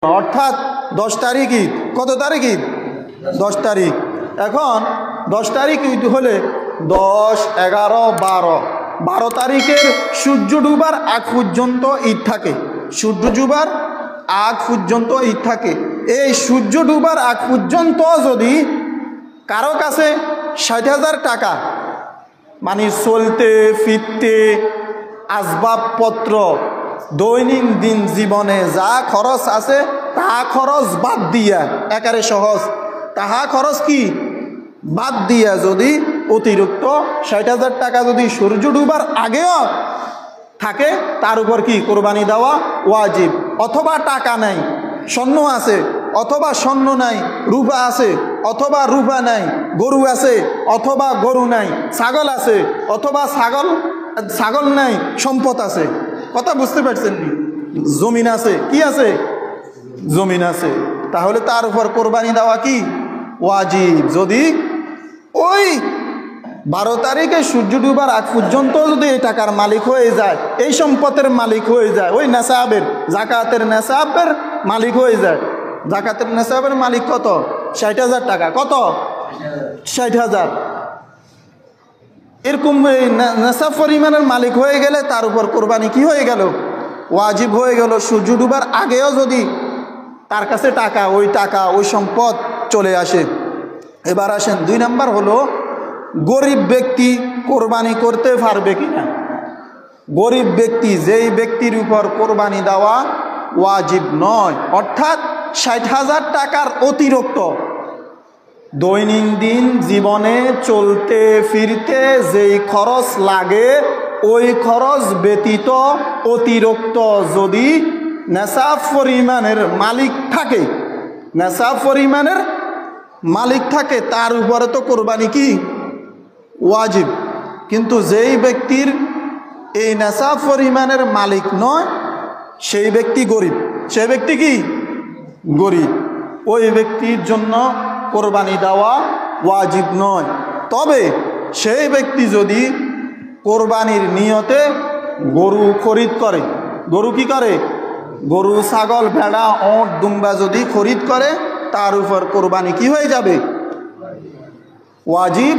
অর্থাৎ 10 তারিখ ঈদ। কত তারিখ ঈদ? 10 তারিখ। এখন 10 তারিখ ঈদ হলে 10, 11, 12 তারিখের সূর্য ডুবার আগ পর্যন্ত ঈদ থাকে। সূর্য ডুবার আগ পর্যন্ত ঈদ থাকে। এই সূর্য ডুবার আগ পর্যন্ত যদি কারো কাছে 60,000 টাকা, মানে চলতে ফিরতে আসবাবপত্র দৈনন্দিন জীবনে যা খরচ আছে তাহা খরচ বাদ দিয়া, একারে সহজ, তাহা খরচ কি বাদ দিয়া যদি অতিরিক্ত 60,000 টাকা যদি সূর্য ডুবার আগেও থাকে, তার উপর কি কোরবানি দেওয়া ওয়াজিব। অথবা টাকা নাই, স্বর্ণ আছে অথবা স্বর্ণ নাই, রূপা আছে অথবা রূপা নাই, গরু আছে অথবা গরু নাই, ছাগল আছে অথবা ছাগল নাই, সম্পদ আছে। কথা বুঝতে পারছেন? জমিন আছে, কি আছে? জমিন আছে। তাহলে তার উপর কোরবানি দেওয়া কি ওয়াজিব। যদি ওই 12 তারিখে সূর্য ডুবার আগ পর্যন্ত যদি এই টাকার মালিক হয়ে যায়, এই সম্পদের মালিক হয়ে যায়, ওই নেশাবের জাকাতের নেশাবের মালিক হয়ে যায়। জাকাতের নেশাবের মালিক কত? 60,000 টাকা। কত? 60,000। এরকম নেশাব পরিমাণের মালিক হয়ে গেলে তার উপর কোরবানি কি হয়ে গেল? ওয়াজিব হয়ে গেল। সূর্য ডুবার আগেও যদি তার কাছে টাকা, ওই সম্পদ চলে আসে। এবার আসেন 2 নাম্বার হলো গরিব ব্যক্তি কোরবানি করতে পারবে কিনা। গরিব ব্যক্তি, যেই ব্যক্তির উপর কোরবানি দেওয়া ওয়াজিব নয়, অর্থাৎ 60,000 টাকার অতিরিক্ত দৈনন্দিন জীবনে চলতে ফিরতে যেই খরচ লাগে, ওই খরচ ব্যতীত অতিরিক্ত যদি নেশাব পরিমাণের মালিক থাকে, নেশাব পরিমাণের মালিক থাকে, তার উপরে তো কোরবানি কি ওয়াজিব। কিন্তু যেই ব্যক্তির এই নেশাব পরিমাণের মালিক নয়, সেই ব্যক্তি গরিব। সেই ব্যক্তি কি গরিব, ওই ব্যক্তির জন্য কোরবানি দেওয়া ওয়াজিব নয়। তবে সেই ব্যক্তি যদি কোরবানির নিয়তে গরু খরিদ করে, গরু কি করে? গরু, ছাগল, ভেড়া, ওঁট, দুম্বা যদি খরিদ করে, তার উপর কোরবানি কি হয়ে যাবে? ওয়াজিব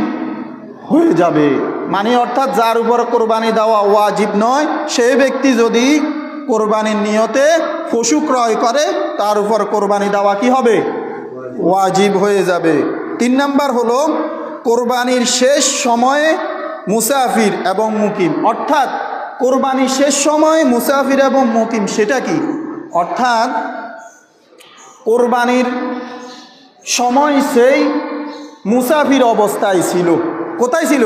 হয়ে যাবে। মানে অর্থাৎ যার উপর কোরবানি দেওয়া ওয়াজিব নয়, সেই ব্যক্তি যদি কোরবানির নিয়তে পশু ক্রয় করে, তার উপর কোরবানি দেওয়া কি হবে? ওয়াজিব হয়ে যাবে। 3 নাম্বার হলো কোরবানির শেষ সময়ে মুসাফির এবং মুকিম। অর্থাৎ কোরবানির শেষ সময়ে মুসাফির এবং মুকিম সেটা কি? অর্থাৎ কোরবানির সময় সেই মুসাফির অবস্থায় ছিল। কোথায় ছিল?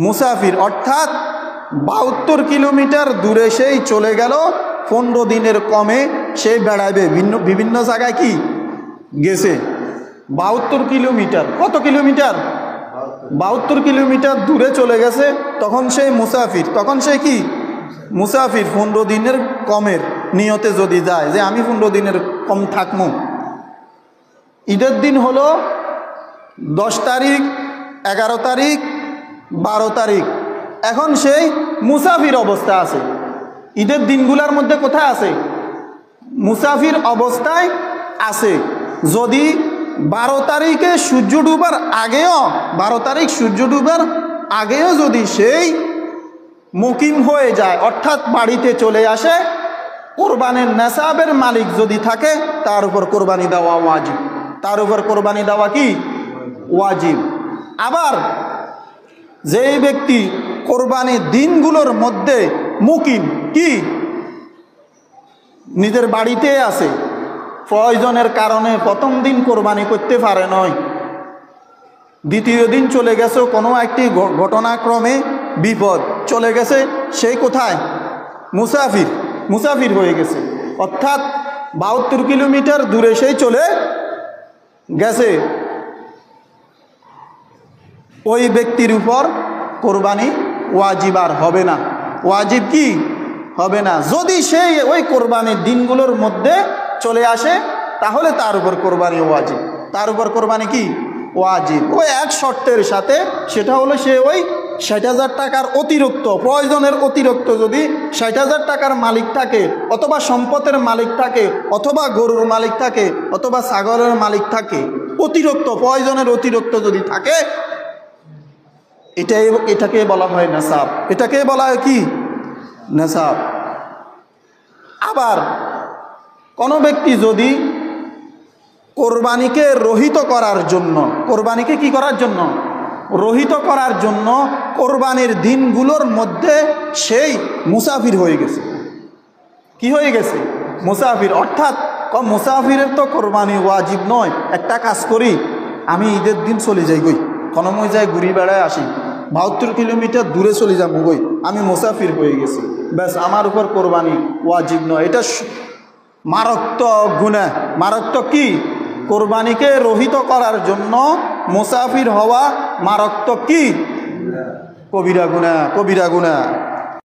মুসাফির। অর্থাৎ 72 কিলোমিটার দূরে সেই চলে গেল, 15 দিনের কমে সেই বেড়াবে, বিভিন্ন জায়গায় কি গেছে। 72 কিলোমিটার। কত কিলোমিটার? 72 কিলোমিটার দূরে চলে গেছে, তখন সেই মুসাফির। তখন সে কি মুসাফির। 15 দিনের কমের নিয়তে যদি যায় যে আমি 15 দিনের কম থাকবো। ঈদের দিন হলো 10 তারিখ, 11 তারিখ, 12 তারিখ। এখন সেই মুসাফির অবস্থা আছে। ঈদের দিনগুলোর মধ্যে কোথায় আছে? মুসাফির অবস্থায় আছে। যদি 12 তারিখে সূর্য ডুবার আগেও, 12 তারিখ সূর্য ডুবার আগেও যদি সেই মুকিম হয়ে যায়, অর্থাৎ বাড়িতে চলে আসে, কোরবানির নেশাবের মালিক যদি থাকে, তার উপর কোরবানি দেওয়া ওয়াজিব। তার উপর কোরবানি দেওয়া কি ওয়াজিব। আবার যেই ব্যক্তি কোরবানির দিনগুলোর মধ্যে মুকিম, কি নিজের বাড়িতে আছে, প্রয়োজনের কারণে প্রথম দিন কোরবানি করতে পারে নয়, দ্বিতীয় দিন চলে গেছে, কোনো একটি ঘটনাক্রমে বিপদ চলে গেছে, সেই কোথায়? মুসাফির। মুসাফির হয়ে গেছে, অর্থাৎ 72 কিলোমিটার দূরে সেই চলে গেছে। ওই ব্যক্তির উপর কোরবানি ওয়াজিব আর হবে না। ওয়াজিব কি হবে না। যদি সেই ওই কোরবানির দিনগুলোর মধ্যে চলে আসে, তাহলে তার উপর কোরবানি ওয়াজিব। তার উপর কোরবানি কি ওয়াজিব। ওই এক শর্তের সাথে, সেটা হলো সে ওই 60,000 টাকার অতিরিক্ত, প্রয়োজনের অতিরিক্ত যদি 60,000 টাকার মালিক থাকে, অথবা সম্পদের মালিক থাকে, অথবা গরুর মালিক থাকে, অথবা ছাগলের মালিক থাকে, অতিরিক্ত প্রয়োজনের অতিরিক্ত যদি থাকে, এটাকে বলা হয় নেশাব। এটাকে বলা হয় কি? নেশাব। আবার কোনো ব্যক্তি যদি কোরবানিকে রহিত করার জন্য, কোরবানিকে কি করার জন্য? রহিত করার জন্য কোরবানির দিনগুলোর মধ্যে সেই মুসাফির হয়ে গেছে। কি হয়ে গেছে? মুসাফির। অর্থাৎ মুসাফিরের তো কোরবানি ওয়াজিব নয়, একটা কাজ করি, আমি ঈদের দিন চলে যাই গই, কোনো মই যাই ঘুরি বেড়ায় আসি, 72 কিলোমিটার দূরে চলে যাবো গই, আমি মুসাফির হয়ে গেছি, ব্যাস আমার উপর কোরবানি ওয়াজিব নয়। এটা মারাত্মক গুনাহ। মারাত্মক কি? কোরবানিকে রহিত করার জন্য মুসাফির হওয়া মারাত্মক কি? কবিরা গুনাহ, কবিরা গুনাহ।